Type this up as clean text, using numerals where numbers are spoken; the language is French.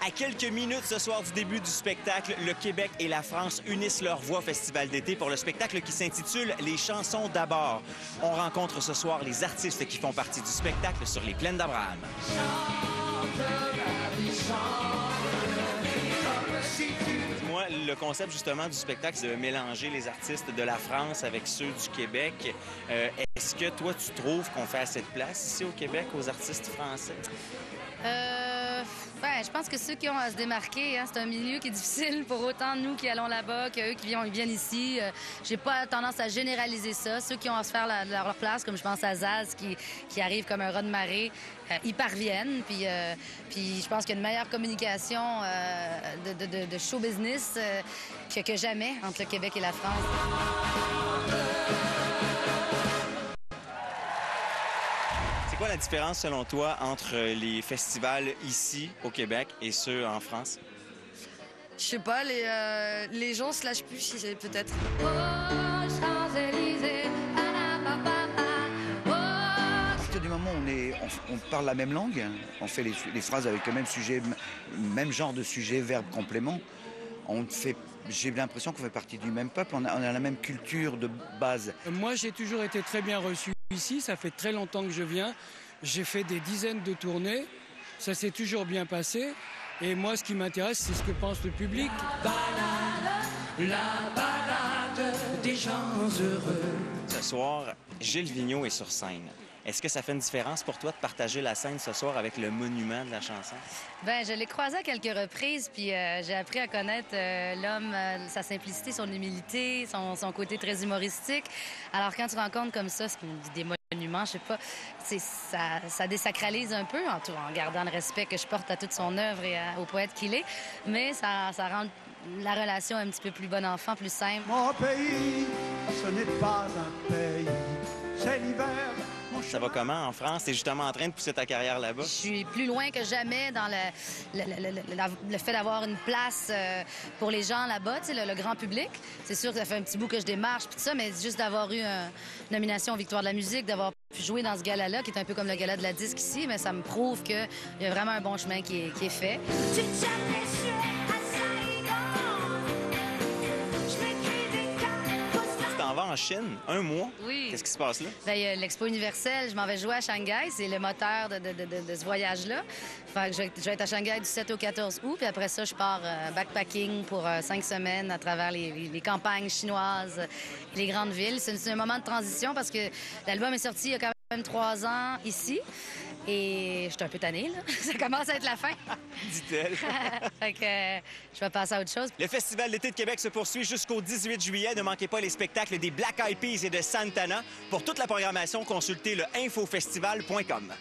À quelques minutes ce soir du début du spectacle, le Québec et la France unissent leurs voix au Festival d'été pour le spectacle qui s'intitule « Les chansons d'abord ». On rencontre ce soir les artistes qui font partie du spectacle sur les plaines d'Abraham. Dis-moi, le concept justement du spectacle, c'est de mélanger les artistes de la France avec ceux du Québec. Est-ce que toi, tu trouves qu'on fait assez de place ici au Québec aux artistes français? Je pense que ceux qui ont à se démarquer, hein, c'est un milieu qui est difficile pour autant nous qui allons là-bas qu'eux qui viennent ici. J'ai pas tendance à généraliser ça. Ceux qui ont à se faire leur place, comme je pense à Zaz qui arrive comme un raz de marée, ils parviennent. Puis je pense qu'il y a une meilleure communication de show business que jamais entre le Québec et la France. C'est quoi la différence, selon toi, entre les festivals ici, au Québec, et ceux en France? Je sais pas, les gens se lâchent plus, peut-être. À partir du moment où on parle la même langue, on fait les phrases avec le même sujet, même genre de sujet, verbe, complément, j'ai l'impression qu'on fait partie du même peuple, on a la même culture de base. Moi, j'ai toujours été très bien reçu ici, ça fait très longtemps que je viens. J'ai fait des dizaines de tournées, ça s'est toujours bien passé. Et moi, ce qui m'intéresse, c'est ce que pense le public. La balade des gens heureux. Ce soir, Gilles Vigneault est sur scène. Est-ce que ça fait une différence pour toi de partager la scène ce soir avec le monument de la chanson? Bien, je l'ai croisé à quelques reprises, puis j'ai appris à connaître l'homme, sa simplicité, son humilité, son côté très humoristique. Alors, quand tu rencontres comme ça, des monuments, je sais pas, ça désacralise un peu, en gardant le respect que je porte à toute son œuvre et au poète qu'il est, mais ça rend la relation un petit peu plus bon enfant, plus simple. Mon pays, ce n'est pas un pays, c'est l'hiver. Ça va comment en France? T'es justement en train de pousser ta carrière là-bas? Je suis plus loin que jamais dans le fait d'avoir une place pour les gens là-bas, le grand public. C'est sûr que ça fait un petit bout que je démarche, puis tout ça, mais juste d'avoir eu une nomination aux Victoires de la musique, d'avoir pu jouer dans ce gala-là, qui est un peu comme le gala de la disque ici, mais ça me prouve qu'il y a vraiment un bon chemin qui est fait. Tu vas en Chine, un mois. Oui. Qu'est-ce qui se passe là? Bien, il y a l'Expo universelle. Je m'en vais jouer à Shanghai. C'est le moteur de ce voyage-là. Fait que je vais être à Shanghai du 7 au 14 août. Puis après ça, je pars backpacking pour 5 semaines à travers les campagnes chinoises et les grandes villes. C'est un moment de transition parce que l'album est sorti il y a quand même 3 ans ici. Et je suis un peu tannée, là. Ça commence à être la fin. Dit-elle. Fait que je vais passer à autre chose. Le Festival d'été de Québec se poursuit jusqu'au 18 juillet. Ne manquez pas les spectacles des Black Eyed Peas et de Santana. Pour toute la programmation, consultez le infofestival.com.